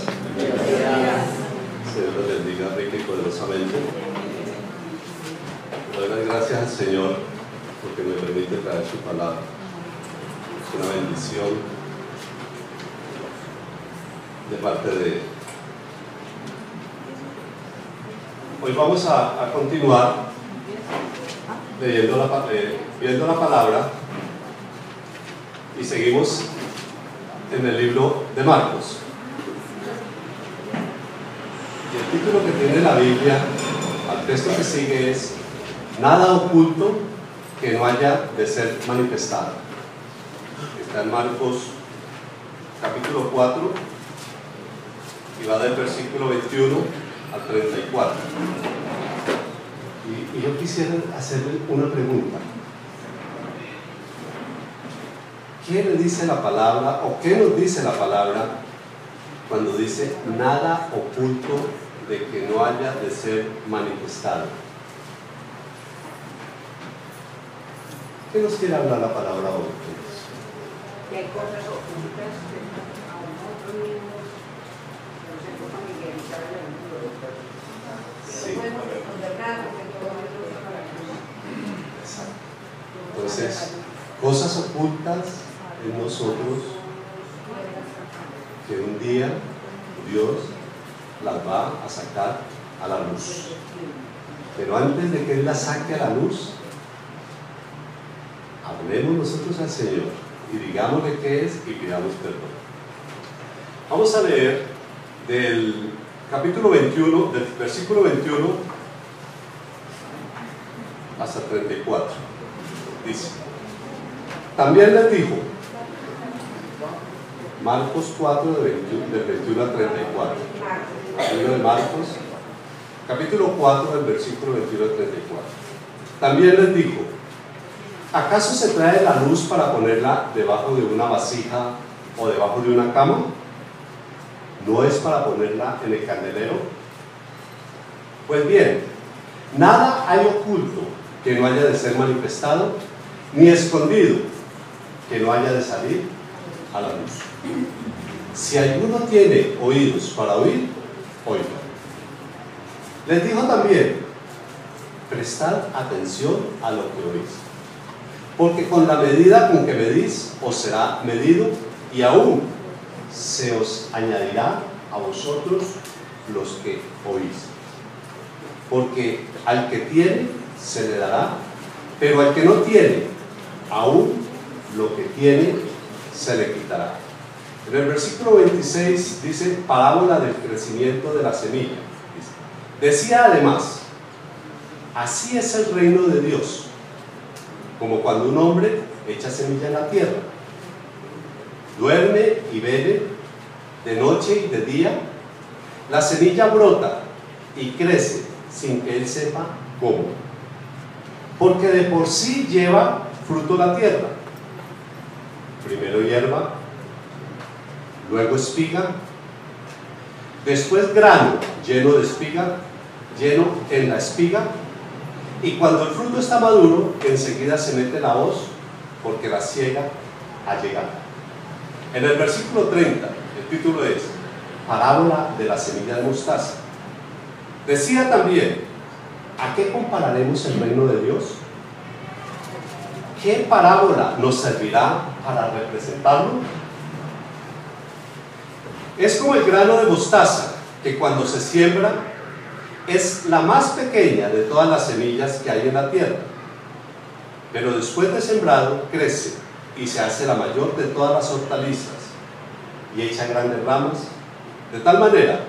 días. Señor les bendiga rica y poderosamente. Doy las gracias al Señor porque me permite traer su palabra. Es una bendición de parte de Él. Hoy vamos a continuar viendo la palabra y seguimos en el libro de Marcos. Y el título que tiene la Biblia al texto que sigue es: nada oculto que no haya de ser manifestado. Está en Marcos capítulo 4 y va del versículo 21 al 34. Y yo quisiera hacerle una pregunta. ¿Qué le dice la palabra, o qué nos dice la palabra cuando dice nada oculto de que no haya de ser manifestado? ¿Qué nos quiere hablar la palabra hoy? Que hay cosas ocultas que a nosotros mismos no se puede familiarizar en el mundo. Sí. No podemos responder nada porque todo eso es para nosotros. Exacto. Entonces, cosas ocultas en nosotros que un día Dios las va a sacar a la luz. Pero antes de que Él las saque a la luz, hablemos nosotros al Señor y digámosle qué es y pidamos perdón. Vamos a leer del capítulo 21, del versículo 21 hasta 34. Dice: también les dijo, Marcos 4 del 21 al 34. Libro de Marcos, capítulo 4 del versículo 21 al 34. También les dijo: ¿acaso se trae la luz para ponerla debajo de una vasija o debajo de una cama? ¿No es para ponerla en el candelero? Pues bien, nada hay oculto que no haya de ser manifestado, ni escondido que no haya de salir a la luz. Si alguno tiene oídos para oír, oiga. Les dijo también: prestad atención a lo que oís, porque con la medida con que medís os será medido, y aún se os añadirá a vosotros los que oís. Porque al que tiene se le dará, pero al que no tiene, aún lo que tiene se le quitará. En el versículo 26 dice: parábola del crecimiento de la semilla. Decía además: así es el reino de Dios, como cuando un hombre echa semilla en la tierra. Duerme y vele de noche y de día. La semilla brota y crece sin que él sepa cómo, porque de por sí lleva fruto la tierra. Primero hierba, luego espiga, después grano lleno de espiga, lleno en la espiga, y cuando el fruto está maduro, enseguida se mete la hoz, porque la siega ha llegado. En el versículo 30, el título es parábola de la semilla de mostaza. Decía también: ¿a qué compararemos el reino de Dios? ¿Qué parábola nos servirá para representarlo? Es como el grano de mostaza, que cuando se siembra es la más pequeña de todas las semillas que hay en la tierra, pero después de sembrado crece y se hace la mayor de todas las hortalizas y echa grandes ramas, de tal manera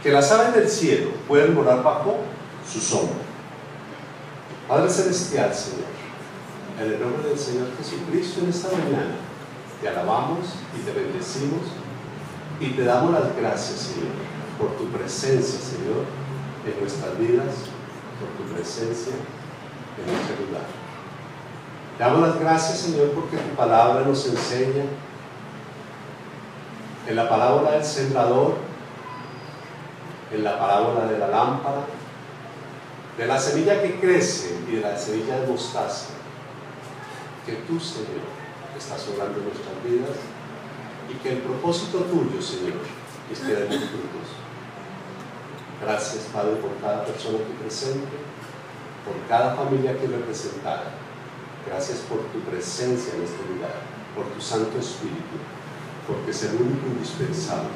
que las aves del cielo pueden morar bajo su sombra. Padre Celestial, Señor, en el nombre del Señor Jesucristo, en esta mañana te alabamos y te bendecimos y te damos las gracias, Señor, por tu presencia, Señor, en nuestras vidas, por tu presencia en nuestro lugar. Te damos las gracias, Señor, porque tu palabra nos enseña en la parábola del sembrador, en la parábola de la lámpara, de la semilla que crece y de la semilla de mostaza, que tú, Señor, estás obrando en nuestras vidas y que el propósito tuyo, Señor, está que demos frutos. Gracias, Padre, por cada persona aquí presente, por cada familia aquí representada. Gracias por tu presencia en este lugar, por tu Santo Espíritu, porque es el único indispensable.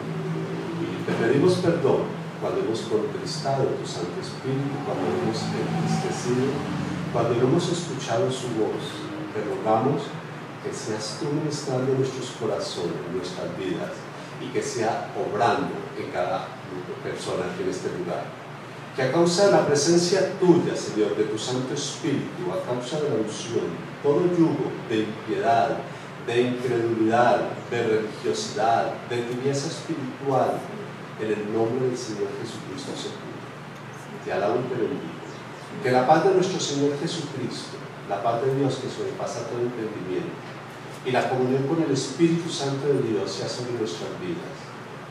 Y te pedimos perdón cuando hemos contristado tu Santo Espíritu, cuando hemos entristecido, cuando no hemos escuchado su voz. Te rogamos que seas tú ministrando nuestros corazones, nuestras vidas, y que sea obrando en cada persona aquí en este lugar. Que a causa de la presencia tuya, Señor, de tu Santo Espíritu, a causa de la unción, todo yugo de impiedad, de incredulidad, de religiosidad, de tibieza espiritual, en el nombre del Señor Jesucristo se cumple. Te alabo y te bendigo. Que la paz de nuestro Señor Jesucristo, la paz de Dios que sobrepasa todo entendimiento, y la comunión con el Espíritu Santo de Dios sea sobre nuestras vidas,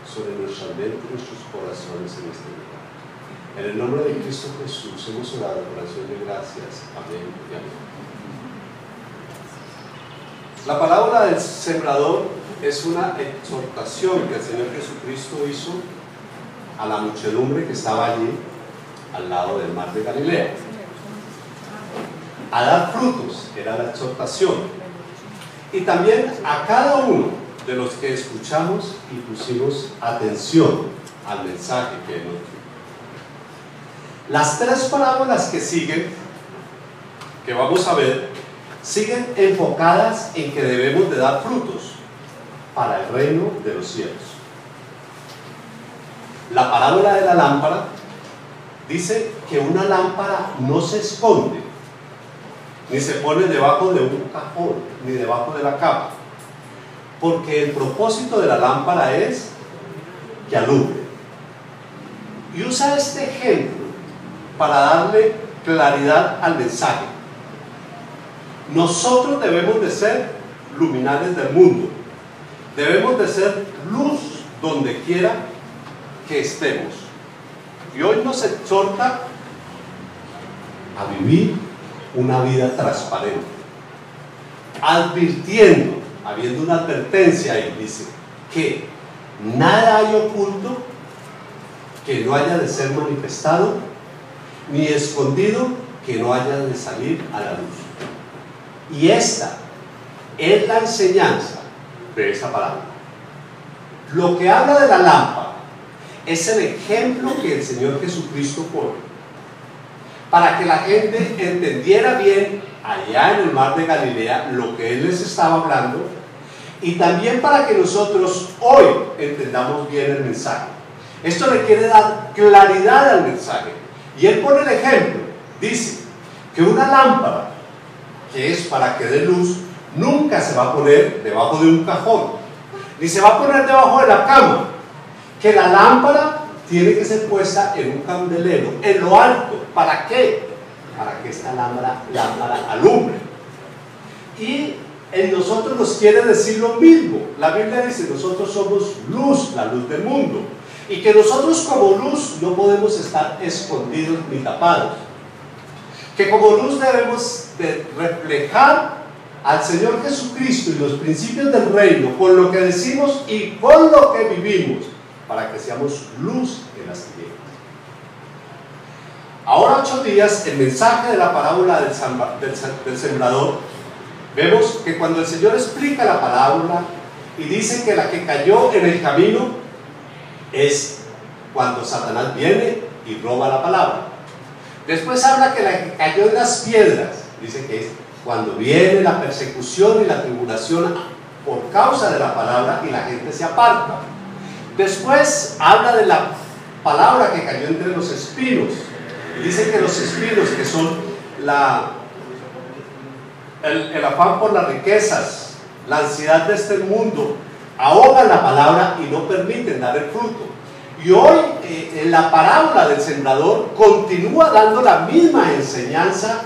sobre nuestra mente y nuestros corazones en este lugar. En el nombre de Cristo Jesús hemos orado por acción de gracias. Amén y amén. La parábola del sembrador es una exhortación que el Señor Jesucristo hizo a la muchedumbre que estaba allí al lado del mar de Galilea. A dar frutos era la exhortación. Y también a cada uno de los que escuchamos y pusimos atención al mensaje que nos dio. Las tres parábolas que siguen, que vamos a ver, siguen enfocadas en que debemos de dar frutos para el reino de los cielos. La parábola de la lámpara dice que una lámpara no se esconde, ni se pone debajo de un cajón, ni debajo de la cama, porque el propósito de la lámpara es que alumbre. Y usa este ejemplo para darle claridad al mensaje. Nosotros debemos de ser luminares del mundo, debemos de ser luz donde quiera que estemos. Y hoy nos exhorta a vivir una vida transparente, advirtiendo, habiendo una advertencia ahí, dice que nada hay oculto que no haya de ser manifestado, ni escondido que no haya de salir a la luz. Y esta es la enseñanza de esa palabra. Lo que habla de la lámpara es el ejemplo que el Señor Jesucristo pone para que la gente entendiera bien allá en el mar de Galilea lo que Él les estaba hablando, y también para que nosotros hoy entendamos bien el mensaje. Esto le quiere dar claridad al mensaje, y Él pone el ejemplo. Dice que una lámpara que es para que dé luz nunca se va a poner debajo de un cajón, ni se va a poner debajo de la cama, que la lámpara tiene que ser puesta en un candelero, en lo alto. ¿Para qué? Para que esta lámpara alumbre. Y en nosotros nos quiere decir lo mismo. La Biblia dice, nosotros somos luz, la luz del mundo, y que nosotros como luz no podemos estar escondidos ni tapados, que como luz debemos de reflejar al Señor Jesucristo y los principios del reino con lo que decimos y con lo que vivimos, para que seamos luz en las tinieblas. Ahora 8 días, el mensaje de la parábola del sembrador, vemos que cuando el Señor explica la parábola y dice que la que cayó en el camino es cuando Satanás viene y roba la palabra. Después habla que la que cayó en las piedras, dice que es cuando viene la persecución y la tribulación por causa de la palabra y la gente se aparta. Después habla de la palabra que cayó entre los espinos, y dice que los espinos, que son el afán por las riquezas, la ansiedad de este mundo, ahogan la palabra y no permiten dar el fruto. Y hoy en la parábola del sembrador continúa dando la misma enseñanza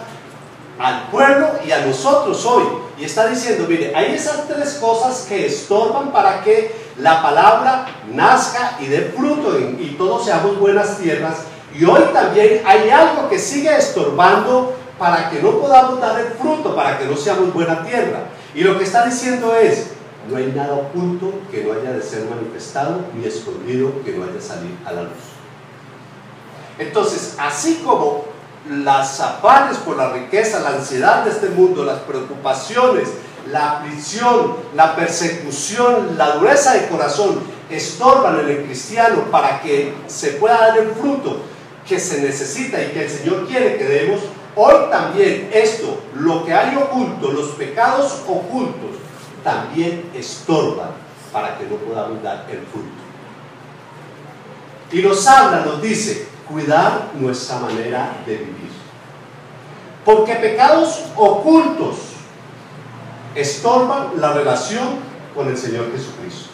al pueblo y a nosotros hoy, y está diciendo, mire, hay esas 3 cosas que estorban para que la palabra nazca y dé fruto y todos seamos buenas tierras. Y hoy también hay algo que sigue estorbando para que no podamos dar el fruto, para que no seamos buena tierra. Y lo que está diciendo es, no hay nada oculto que no haya de ser manifestado, ni escondido que no haya de salir a la luz. Entonces, así como las afanes por la riqueza, la ansiedad de este mundo, las preocupaciones, la aflicción, la persecución, la dureza de corazón estorban en el cristiano para que se pueda dar el fruto que se necesita y que el Señor quiere que demos, hoy también esto, lo que hay oculto, los pecados ocultos, también estorban para que no podamos dar el fruto. Y nos habla, nos dice, cuidar nuestra manera de vivir. Porque pecados ocultos estorban la relación con el Señor Jesucristo.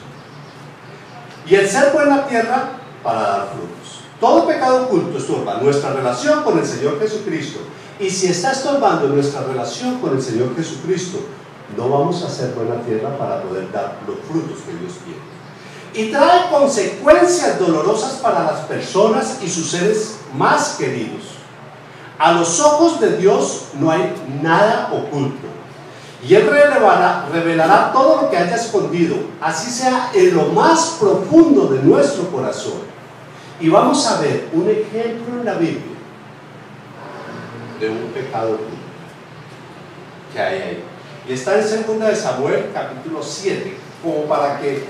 Y el ser buena tierra para dar frutos. Todo pecado oculto estorba nuestra relación con el Señor Jesucristo. Y si está estorbando nuestra relación con el Señor Jesucristo, no vamos a ser buena tierra para poder dar los frutos que Dios quiere. Y trae consecuencias dolorosas para las personas y sus seres más queridos. A los ojos de Dios no hay nada oculto. Y Él revelará todo lo que haya escondido, así sea en lo más profundo de nuestro corazón. Y vamos a ver un ejemplo en la Biblia de un pecado oculto que hay ahí. Y está en 2 de Samuel, capítulo 7, como para que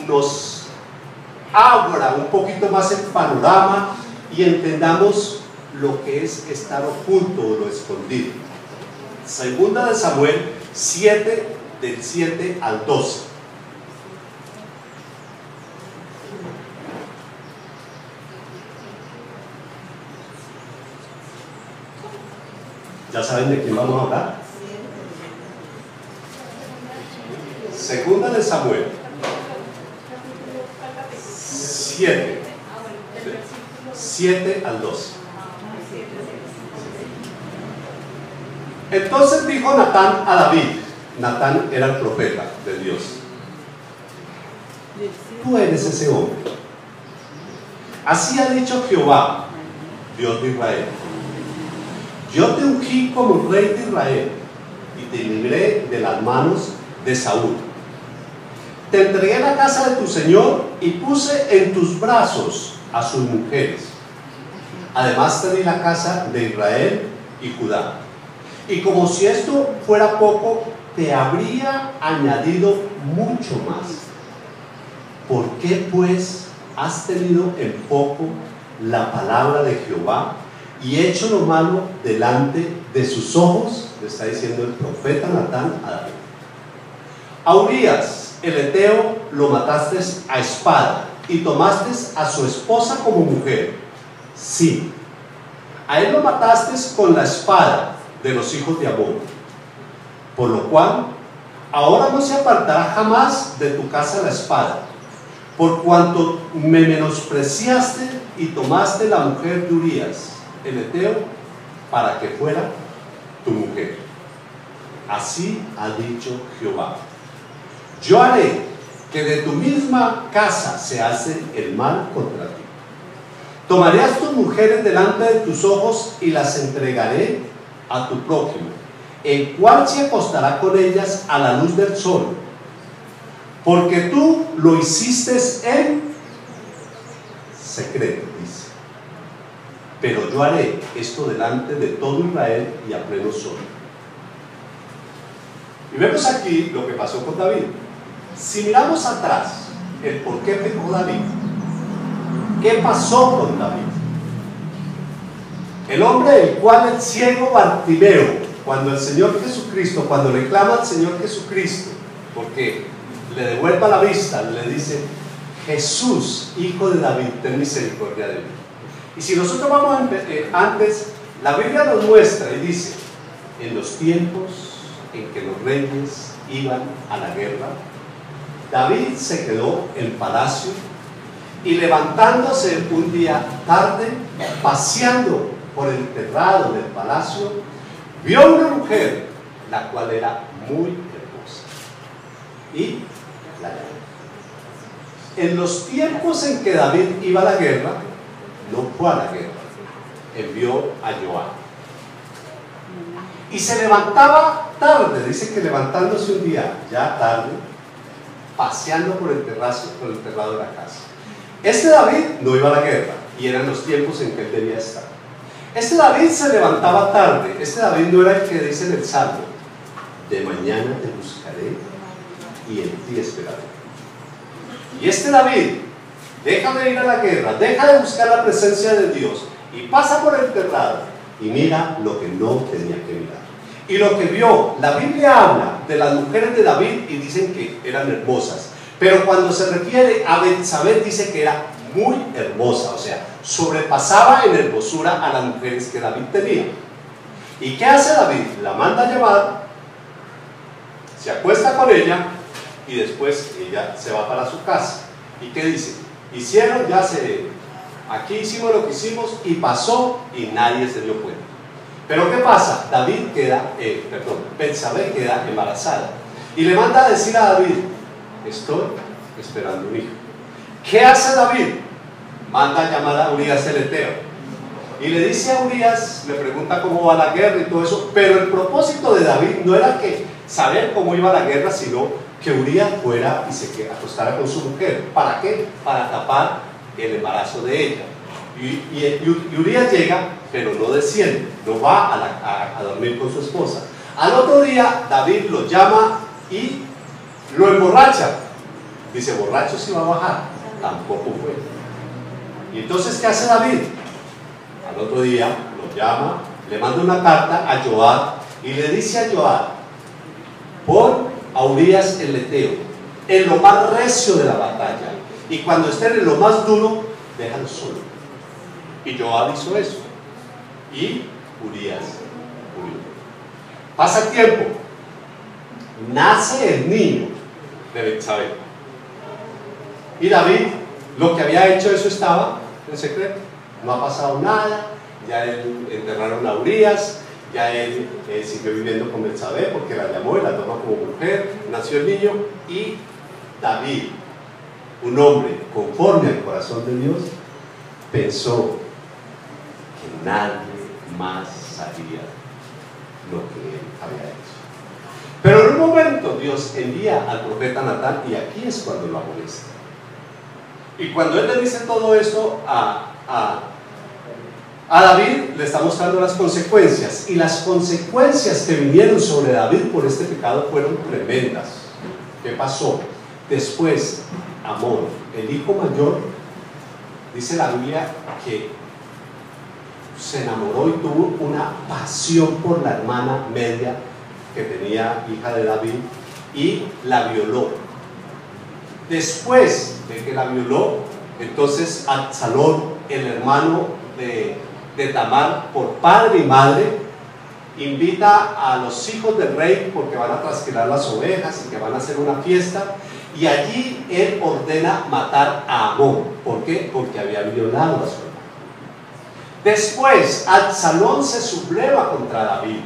nos abra un poquito más el panorama y entendamos lo que es estar oculto o lo escondido. 2 de Samuel 7, del 7 al 12. ¿Ya saben de quién vamos a hablar? 2 de Samuel 7 al 12. Entonces dijo Natán a David, Natán era el profeta de Dios, tú eres ese hombre. Así ha dicho Jehová, Dios de Israel, yo te ungí como rey de Israel y te libré de las manos de Saúl. Te entregué la casa de tu señor y puse en tus brazos a sus mujeres. Además te di la casa de Israel y Judá. Y como si esto fuera poco, te habría añadido mucho más. ¿Por qué pues has tenido en poco la palabra de Jehová y hecho lo malo delante de sus ojos? Le está diciendo el profeta Natán a David. A Urías, el heteo, lo mataste a espada y tomaste a su esposa como mujer. Sí, a él lo mataste con la espada de los hijos de Amón, por lo cual ahora no se apartará jamás de tu casa la espada, por cuanto me menospreciaste y tomaste la mujer de Urías, el heteo, para que fuera tu mujer. Así ha dicho Jehová, yo haré que de tu misma casa se hace el mal contra ti. Tomaré a tus mujeres delante de tus ojos y las entregaré a tu prójimo, el cual se acostará con ellas a la luz del sol, porque tú lo hiciste en secreto, dice. Pero yo haré esto delante de todo Israel y a pleno sol. Y vemos aquí lo que pasó con David. Si miramos atrás el por qué pecó David, ¿qué pasó con David? El hombre del cual el ciego Bartimeo, cuando el Señor Jesucristo, cuando le clama al Señor Jesucristo, porque le devuelva la vista, le dice, Jesús, hijo de David, ten misericordia de mí. Y si nosotros vamos antes, la Biblia nos muestra y dice, en los tiempos en que los reyes iban a la guerra, David se quedó en palacio y levantándose un día tarde, paseando por el terrado del palacio, vio una mujer, la cual era muy hermosa, y la llamó. En los tiempos en que David iba a la guerra, no fue a la guerra, envió a Joab. Y se levantaba tarde, dice que levantándose un día ya tarde, paseando por el terrado de la casa. Este David no iba a la guerra y eran los tiempos en que él debía estar. Este David se levantaba tarde. Este David no era el que dice en el Salmo: de mañana te buscaré y en ti esperaré. Y este David deja de ir a la guerra, deja de buscar la presencia de Dios y pasa por el terrado y mira lo que no tenía que mirar. Y lo que vio, la Biblia habla de las mujeres de David y dicen que eran hermosas, pero cuando se refiere a Betsabé dice que era muy hermosa, o sea, sobrepasaba en hermosura a las mujeres que David tenía. ¿Y qué hace David? La manda a llamar, se acuesta con ella y después ella se va para su casa. ¿Y qué dice? Hicieron, aquí hicimos lo que hicimos y pasó y nadie se dio cuenta. Pero ¿qué pasa? Betsabé queda embarazada y le manda a decir a David: estoy esperando un hijo. ¿Qué hace David? Manda a llamar a Urías el Eteo y le dice a Urías, le pregunta cómo va la guerra y todo eso, pero el propósito de David no era que saber cómo iba la guerra, sino que Urías fuera y se acostara con su mujer. ¿Para qué? Para tapar el embarazo de ella. Y Urías llega, pero no desciende, no va a dormir con su esposa. Al otro día David lo llama y lo emborracha. Dice: borracho si va a bajar. Tampoco fue. Y entonces, ¿qué hace David? Al otro día lo llama, le manda una carta a Joab y le dice a Joab: pon a Urías el Eteo en lo más recio de la batalla, y cuando estén en lo más duro, déjalo solo. Y Joab hizo eso y Urías murió. Pasa el tiempo, nace el niño de Betsabé y David, lo que había hecho, eso estaba en secreto, no ha pasado nada. Ya él enterraron a Urías, ya él siguió viviendo con Betsabé porque la llamó y la tomó como mujer, nació el niño. Y David, un hombre conforme al corazón de Dios, pensó que nadie más sabía lo que él había hecho. Pero en un momento Dios envía al profeta Natán y aquí es cuando lo amonesta. Y cuando él le dice todo esto a David, le está mostrando las consecuencias, y las consecuencias que vinieron sobre David por este pecado fueron tremendas. ¿Qué pasó? Después, Amón, el hijo mayor, dice la Biblia que se enamoró y tuvo una pasión por la hermana media que tenía, hija de David, y la violó. Después de que la violó, entonces Absalón, el hermano de Tamar, por padre y madre, invita a los hijos del rey porque van a trasquilar las ovejas y que van a hacer una fiesta, y allí él ordena matar a Amón. ¿Por qué? Porque había violado a su hermano. Después Absalón se subleva contra David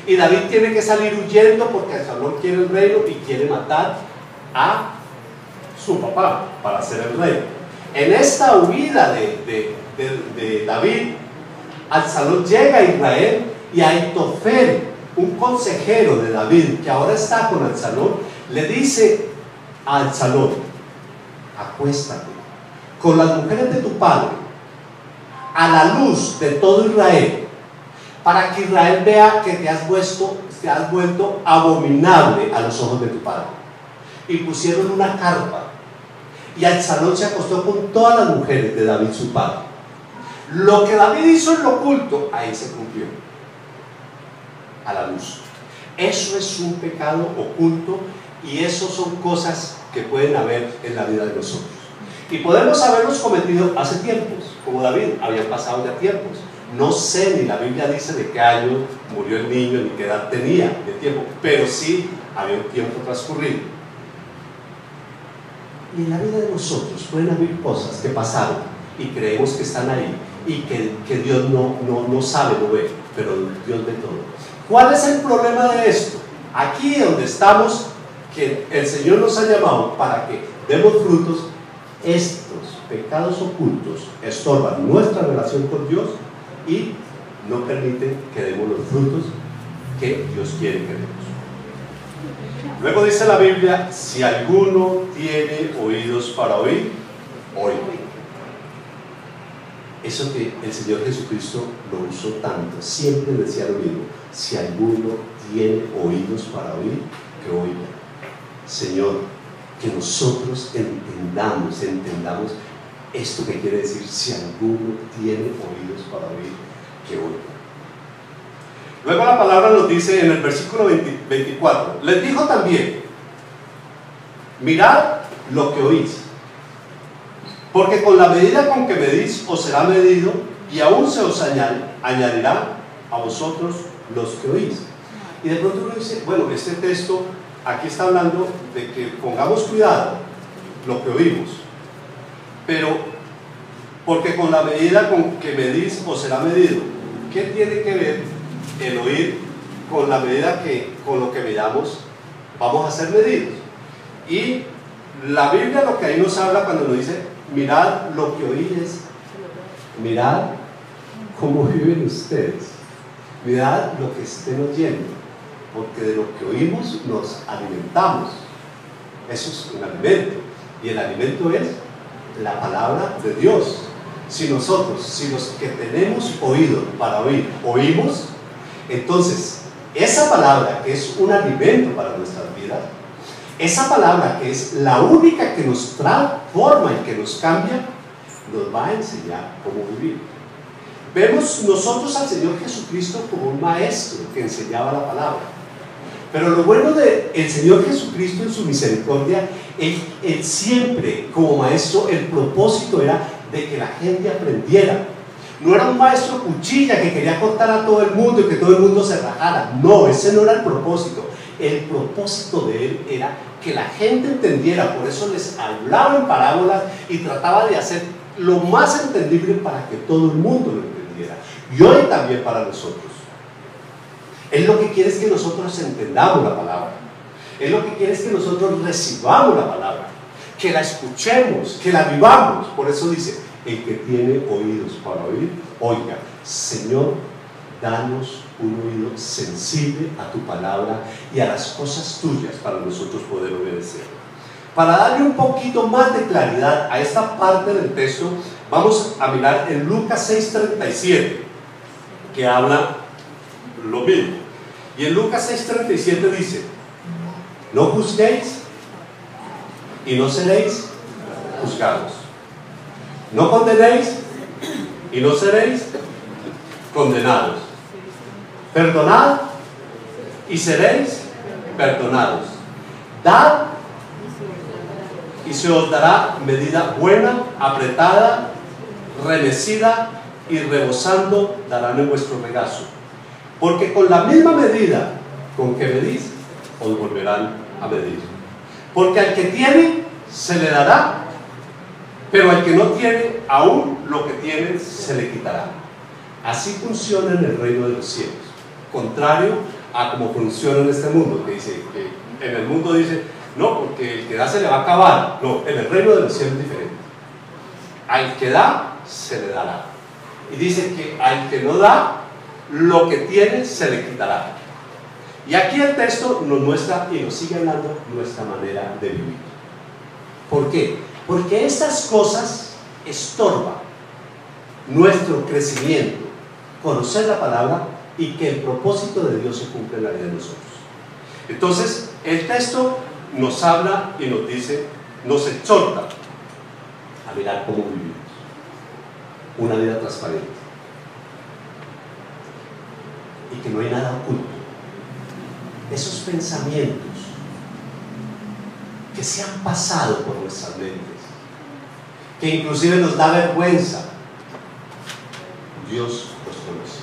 y David tiene que salir huyendo porque Absalón quiere el reino y quiere matar a su papá para ser el rey. En esta huida de David, Absalón llega a Israel y Ahitofel, un consejero de David que ahora está con Absalón, le dice a Absalón: acuéstate con las mujeres de tu padre a la luz de todo Israel, para que Israel vea que te has vuelto abominable a los ojos de tu padre. Y pusieron una carpa y Absalón se acostó con todas las mujeres de David su padre. Lo que David hizo en lo oculto, ahí se cumplió a la luz. Eso es un pecado oculto, y eso son cosas que pueden haber en la vida de nosotros, y podemos haberlos cometido hace tiempos, como David. Habían pasado ya tiempos. No sé, ni la Biblia dice de qué año murió el niño ni qué edad tenía de tiempo, pero sí había un tiempo transcurrido. Y en la vida de nosotros pueden haber cosas que pasaron y creemos que están ahí y que Dios no sabe, no ve, pero Dios ve todo. ¿Cuál es el problema de esto? Aquí donde estamos, que el Señor nos ha llamado para que demos frutos, estos pecados ocultos estorban nuestra relación con Dios y no permiten que demos los frutos que Dios quiere que demos. Luego dice la Biblia, si alguno tiene oídos para oír, oiga. Eso que el Señor Jesucristo lo usó tanto, siempre decía lo mismo, si alguno tiene oídos para oír, que oiga. Señor, que nosotros entendamos esto que quiere decir, si alguno tiene oídos para oír, que oiga. Luego la palabra nos dice en el versículo 24, les dijo también, mirad lo que oís, porque con la medida con que medís os será medido, y aún se os añadirá a vosotros los que oís. Y de pronto uno dice, bueno, este texto aquí está hablando de que pongamos cuidado lo que oímos, pero porque con la medida con que medís os será medido. ¿Qué tiene que ver el oír con la medida con lo que miramos vamos a ser medidos? Y la Biblia lo que ahí nos habla cuando nos dice mirad lo que oís, mirad cómo viven ustedes, mirad lo que estén oyendo, porque de lo que oímos nos alimentamos. Eso es un alimento, y el alimento es la palabra de Dios. Si nosotros, si los que tenemos oído para oír, oímos, entonces esa palabra que es un alimento para nuestras vidas, esa palabra que es la única que nos transforma y que nos cambia, nos va a enseñar cómo vivir. Vemos nosotros al Señor Jesucristo como un maestro que enseñaba la palabra. Pero lo bueno del Señor Jesucristo en su misericordia, él siempre como maestro, el propósito era de que la gente aprendiera. No era un maestro cuchilla que quería cortar a todo el mundo y que todo el mundo se rajara. No, ese no era el propósito. El propósito de él era que la gente entendiera. Por eso les hablaba en parábolas y trataba de hacer lo más entendible para que todo el mundo lo entendiera. Y hoy también para nosotros. Él lo que quiere es que nosotros entendamos la palabra. Él lo que quiere es que nosotros recibamos la palabra, que la escuchemos, que la vivamos. Por eso dice, el que tiene oídos para oír, oiga. Señor, danos un oído sensible a tu palabra y a las cosas tuyas para nosotros poder obedecer. Para darle un poquito más de claridad a esta parte del texto, vamos a mirar en Lucas 6:37, que habla lo mismo. Y en Lucas 6:37 dice, no juzguéis y no seréis juzgados, no condenéis y no seréis condenados, perdonad y seréis perdonados, dad y se os dará medida buena, apretada, remecida y rebosando darán en vuestro regazo. Porque con la misma medida con que medís, os volverán a medir. Porque al que tiene, se le dará, pero al que no tiene, aún lo que tiene, se le quitará. Así funciona en el reino de los cielos. Contrario a cómo funciona en este mundo, que dice que en el mundo dice, no, porque el que da se le va a acabar. No, en el reino de los cielos es diferente. Al que da, se le dará. Y dice que al que no da, lo que tiene se le quitará. Y aquí el texto nos muestra y nos sigue hablando nuestra manera de vivir. ¿Por qué? Porque estas cosas estorban nuestro crecimiento, conocer la palabra y que el propósito de Dios se cumpla en la vida de nosotros. Entonces, el texto nos habla y nos dice, nos exhorta a mirar cómo vivimos una vida transparente. Y que no hay nada oculto. Esos pensamientos que se han pasado por nuestras mentes, que inclusive nos da vergüenza, Dios los conoce.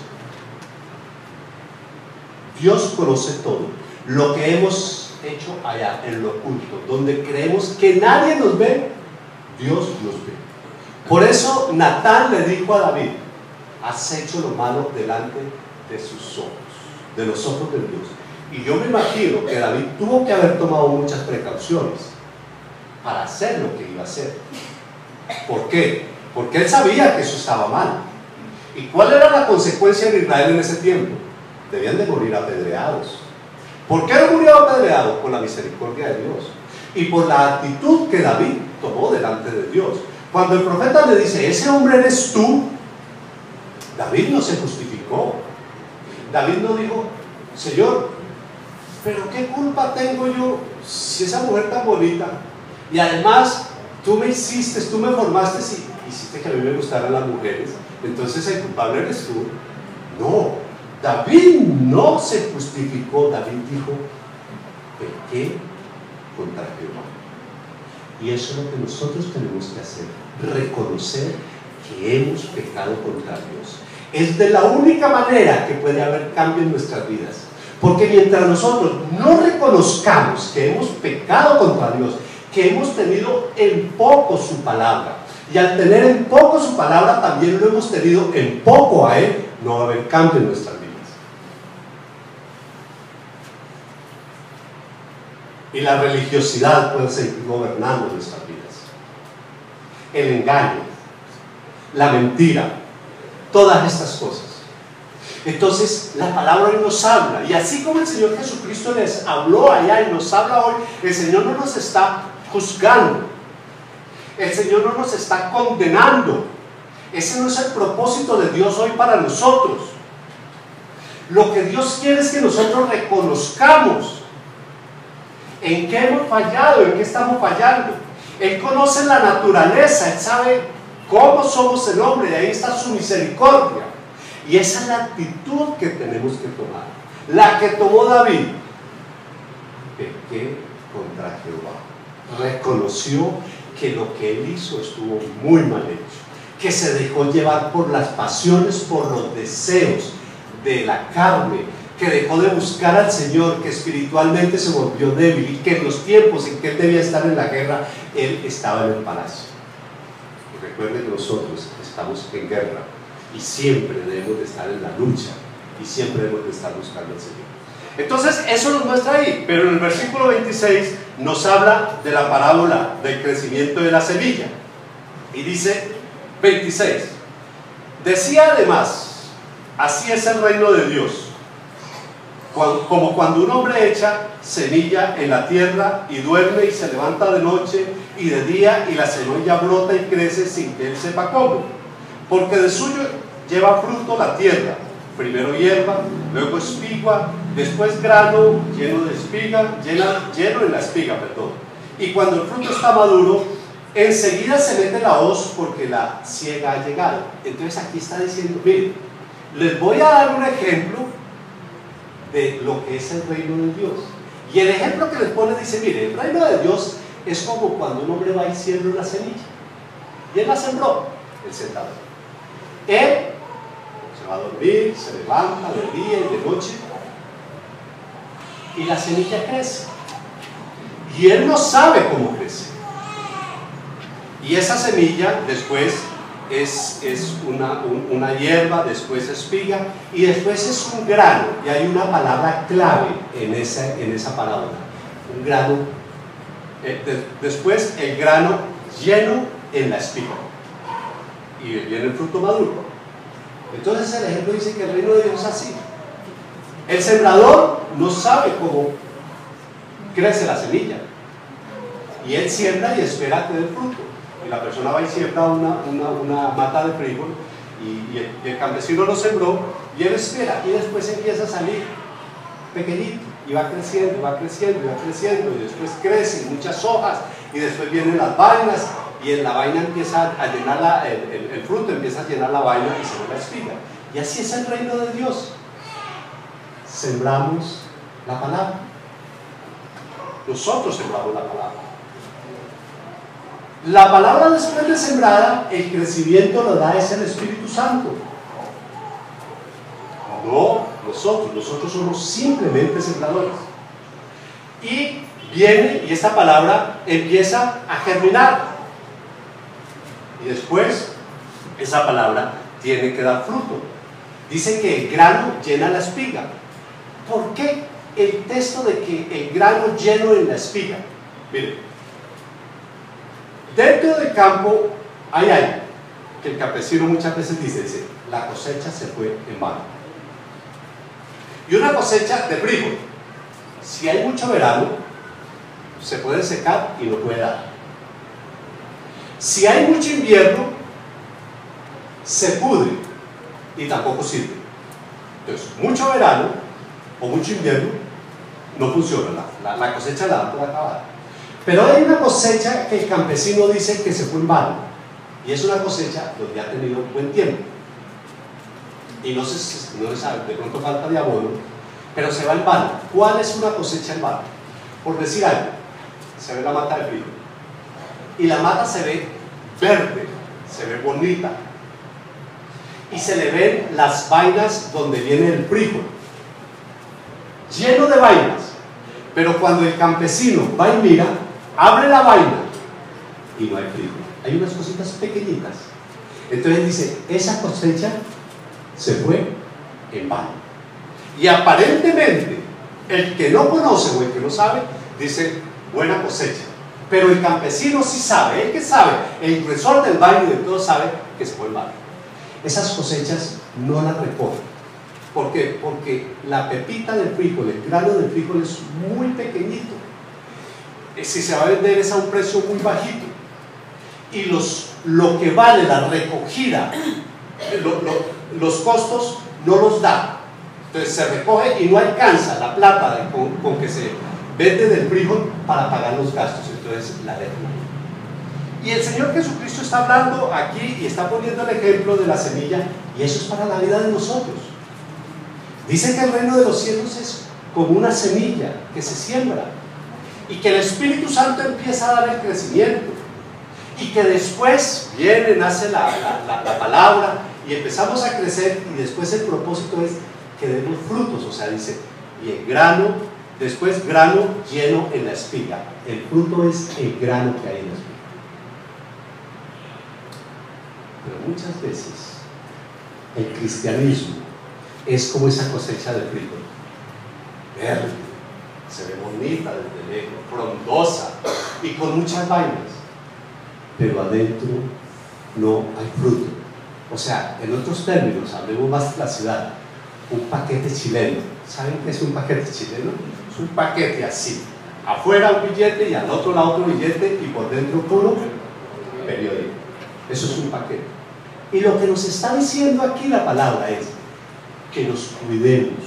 Dios conoce todo. Lo que hemos hecho allá en lo oculto, donde creemos que nadie nos ve, Dios nos ve. Por eso Natán le dijo a David, has hecho lo malo delante de sus ojos, de los ojos de Dios. Y yo me imagino que David tuvo que haber tomado muchas precauciones para hacer lo que iba a hacer. ¿Por qué? Porque él sabía que eso estaba mal. ¿Y cuál era la consecuencia en Israel en ese tiempo? Debían de morir apedreados. ¿Por qué no murió apedreado? Por la misericordia de Dios y por la actitud que David tomó delante de Dios. Cuando el profeta le dice, ese hombre eres tú, David no se justificó. David no dijo, Señor, pero ¿qué culpa tengo yo si esa mujer tan bonita? Y además, tú me hiciste, tú me formaste y hiciste que a mí me gustaran las mujeres. Entonces el culpable eres tú. No, David no se justificó. David dijo, pequé contra Jehová. Y eso es lo que nosotros tenemos que hacer, reconocer que hemos pecado contra Dios. Es de la única manera que puede haber cambio en nuestras vidas, porque mientras nosotros no reconozcamos que hemos pecado contra Dios, que hemos tenido en poco su palabra, y al tener en poco su palabra también lo hemos tenido en poco a Él, no va a haber cambio en nuestras vidas. Y la religiosidad puede seguir gobernando nuestras vidas. El engaño, la mentira, todas estas cosas. Entonces la palabra hoy nos habla, y así como el Señor Jesucristo les habló allá y nos habla hoy, el Señor no nos está juzgando, el Señor no nos está condenando. Ese no es el propósito de Dios hoy para nosotros. Lo que Dios quiere es que nosotros reconozcamos en qué hemos fallado, en qué estamos fallando. Él conoce la naturaleza, Él sabe cómo somos el hombre, y ahí está su misericordia. Y esa es la actitud que tenemos que tomar, la que tomó David. Pequé contra Jehová. Reconoció que lo que él hizo estuvo muy mal hecho, que se dejó llevar por las pasiones, por los deseos de la carne, que dejó de buscar al Señor, que espiritualmente se volvió débil, y que en los tiempos en que él debía estar en la guerra, él estaba en el palacio. Y recuerden que nosotros estamos en guerra y siempre debemos de estar en la lucha y siempre debemos de estar buscando al Señor. Entonces eso nos muestra ahí, pero en el versículo 26 nos habla de la parábola del crecimiento de la semilla, y dice 26, decía además, así es el reino de Dios, como cuando un hombre echa semilla en la tierra y duerme y se levanta de noche y de día, y la semilla brota y crece sin que él sepa cómo, porque de suyo lleva fruto la tierra, primero hierba, luego espiga, después grano lleno de espiga, lleno en la espiga, perdón. Y cuando el fruto está maduro, enseguida se mete la hoz porque la siega ha llegado. Entonces aquí está diciendo, miren, les voy a dar un ejemplo de lo que es el reino de Dios. Y el ejemplo que les pone dice, mire, el reino de Dios es como cuando un hombre va y siembra una semilla. Y él la sembró, el sentado. Él se va a dormir, se levanta de día y de noche, y la semilla crece. Y él no sabe cómo crece. Y esa semilla después es una hierba, después espiga, y después es un grano. Y hay una palabra clave en esa parábola. Un grano, después el grano lleno en la espiga. Y viene el fruto maduro. Entonces el ejemplo dice que el reino de Dios es así. El sembrador no sabe cómo crece la semilla, y él siembra y espera que dé fruto. Y la persona va y siembra una mata de frijol, y el campesino lo sembró, y él espera, y después empieza a salir pequeñito, y va creciendo, y va creciendo, y va creciendo, y después crecen muchas hojas, y después vienen las vainas, y en la vaina empieza a llenar el fruto empieza a llenar la vaina y se ve la espiga. Y así es el reino de Dios. Sembramos la palabra. Nosotros sembramos la palabra. La palabra, después de sembrada, el crecimiento lo da es el Espíritu Santo. No nosotros somos simplemente sembradores. Y viene, y esta palabra empieza a germinar. Y después, esa palabra tiene que dar fruto. Dice que el grano llena la espiga. ¿Por qué el texto de que el grano lleno en la espiga? Miren, dentro del campo hay algo que el campesino muchas veces dice, la cosecha se fue en vano. Y una cosecha de frijol Si hay mucho verano, se puede secar y no puede dar. Si hay mucho invierno, se pudre y tampoco sirve. Entonces, mucho verano o mucho invierno no funciona, la cosecha la dan por acabar. Pero hay una cosecha que el campesino dice que se fue en vano, y es una cosecha donde ha tenido buen tiempo y no se sabe, de pronto falta de abono, pero se va en vano. ¿Cuál es una cosecha en vano? Por decir algo, se ve la mata de frijol y la mata se ve verde, se ve bonita y se le ven las vainas donde viene el frijol, lleno de vainas, pero cuando el campesino va y mira, abre la vaina y no hay frijol, hay unas cositas pequeñitas. Entonces dice, esa cosecha se fue en vano. Y aparentemente el que no conoce o el que no sabe dice buena cosecha, pero el campesino sí sabe, el que sabe, el gruesor del vaino y de todo sabe que se fue en vano. Esas cosechas no las recogen. ¿Por qué? Porque la pepita del frijol, el grano del frijol es muy pequeñito. Si se va a vender es a un precio muy bajito, y lo que vale la recogida, los costos no los da. Entonces se recoge y no alcanza la plata con que se vende del frijol para pagar los gastos, entonces la deja. Y el Señor Jesucristo está hablando aquí y está poniendo el ejemplo de la semilla, y eso es para la vida de nosotros. Dice que el reino de los cielos es como una semilla que se siembra y que el Espíritu Santo empieza a dar el crecimiento, y que después viene, nace la palabra y empezamos a crecer, y después el propósito es que demos frutos. O sea, dice, y el grano, después grano lleno en la espiga. El fruto es el grano que hay en la espiga. Pero muchas veces el cristianismo es como esa cosecha de frijol, verde, se ve bonita desde lejos, frondosa y con muchas vainas, pero adentro no hay fruto. O sea, en otros términos, hablemos más de la ciudad, un paquete chileno. ¿Saben qué es un paquete chileno? Es un paquete así, afuera un billete y al otro lado otro billete, y por dentro puro periódico. Eso es un paquete. Y lo que nos está diciendo aquí la palabra es que nos cuidemos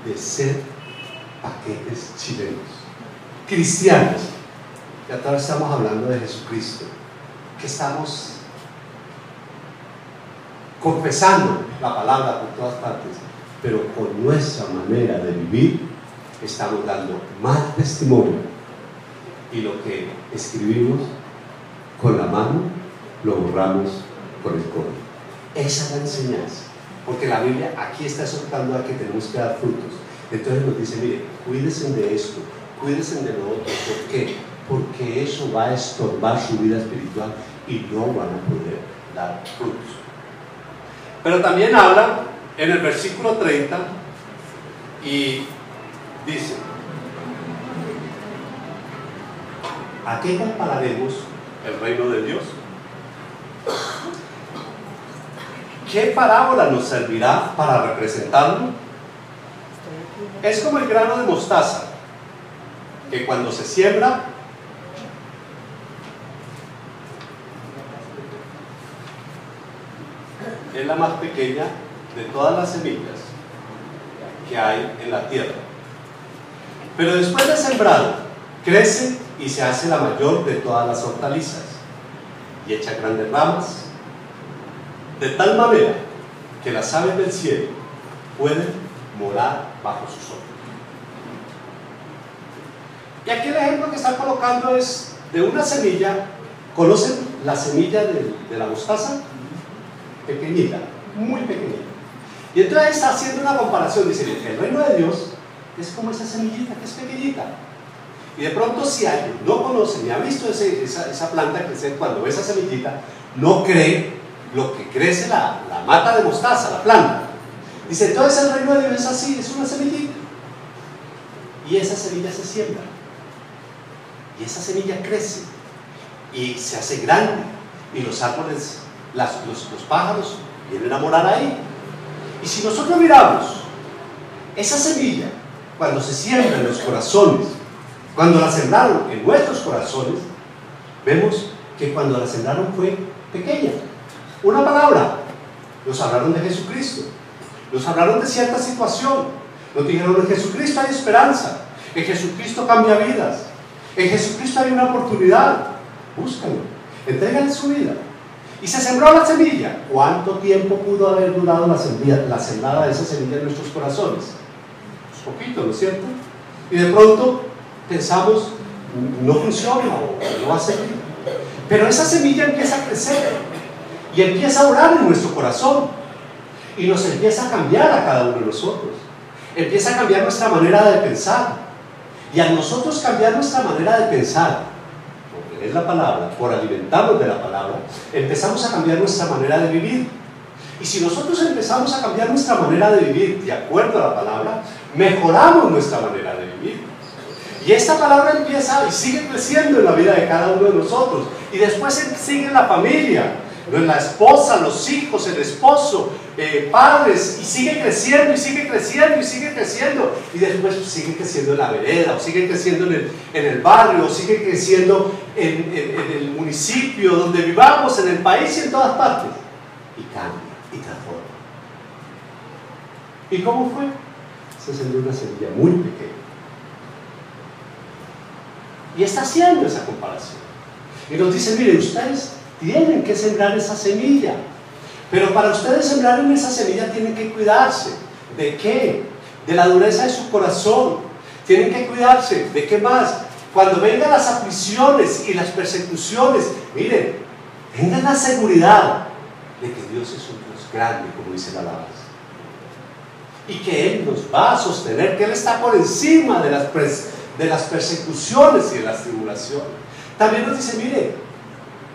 de ser paquetes chilenos, cristianos. Y ahora estamos hablando de Jesucristo, que estamos confesando la palabra por todas partes, pero con nuestra manera de vivir estamos dando mal testimonio, y lo que escribimos con la mano lo borramos con el codo. Esa es la enseñanza, porque la Biblia aquí está exhortando a que tenemos que dar frutos. Entonces nos dice, mire, cuídense de esto, cuídense de lo otro. ¿Por qué? Porque eso va a estorbar su vida espiritual y no van a poder dar frutos. Pero también habla en el versículo 30 y dice, ¿a qué compararemos el reino de Dios? ¿Qué parábola nos servirá para representarlo? Es como el grano de mostaza, que cuando se siembra es la más pequeña de todas las semillas que hay en la tierra, pero después de sembrado crece y se hace la mayor de todas las hortalizas y echa grandes ramas, de tal manera que las aves del cielo pueden morar bajo su sombra. Y aquí el ejemplo que está colocando es de una semilla. ¿Conocen la semilla de la mostaza? Pequeñita, muy pequeñita. Y entonces está haciendo una comparación, dice, el reino de Dios es como esa semillita que es pequeñita. Y de pronto, si alguien no conoce ni ha visto esa planta crecer, cuando ve esa semillita, no cree lo que crece la mata de mostaza, la planta. Dice, entonces el reino de Dios es así, es una semillita. Y esa semilla se siembra. Y esa semilla crece y se hace grande. Y los árboles, los pájaros vienen a morar ahí. Y si nosotros miramos esa semilla cuando se siembra en los corazones, cuando la sembraron en nuestros corazones, vemos que cuando la sembraron fue pequeña. Una palabra. Nos hablaron de Jesucristo. Nos hablaron de cierta situación. Nos dijeron: en Jesucristo hay esperanza. En Jesucristo cambia vidas. En Jesucristo hay una oportunidad. Búscalo. Entrégale su vida. Y se sembró la semilla. ¿Cuánto tiempo pudo haber durado la sembrada de esa semilla en nuestros corazones? Poquito, ¿no es cierto? Y de pronto pensamos: no funciona o no va a servir. Pero esa semilla empieza a crecer y empieza a orar en nuestro corazón y nos empieza a cambiar a cada uno de nosotros. Empieza a cambiar nuestra manera de pensar, y a nosotros cambiar nuestra manera de pensar, por leer la palabra, por alimentarnos de la palabra, empezamos a cambiar nuestra manera de vivir. Y si nosotros empezamos a cambiar nuestra manera de vivir de acuerdo a la palabra, mejoramos nuestra manera de vivir. Y esta palabra empieza y sigue creciendo en la vida de cada uno de nosotros. Y después sigue en la familia, en la esposa, los hijos, el esposo, padres, y sigue creciendo y sigue creciendo y sigue creciendo. Y después sigue creciendo en la vereda, o sigue creciendo en el barrio, o sigue creciendo en el municipio donde vivamos, en el país y en todas partes. Y cambia y transforma. ¿Y cómo fue? Se sembró una semilla muy pequeña. Y está haciendo esa comparación. Y nos dice: mire, ustedes tienen que sembrar esa semilla. Pero para ustedes sembrar en esa semilla tienen que cuidarse. ¿De qué? De la dureza de su corazón. Tienen que cuidarse. ¿De qué más? Cuando vengan las aflicciones y las persecuciones, miren, tengan la seguridad de que Dios es un Dios grande, como dice la alabanza. Y que Él nos va a sostener, que Él está por encima de las persecuciones y de las tribulaciones. También nos dice: mire,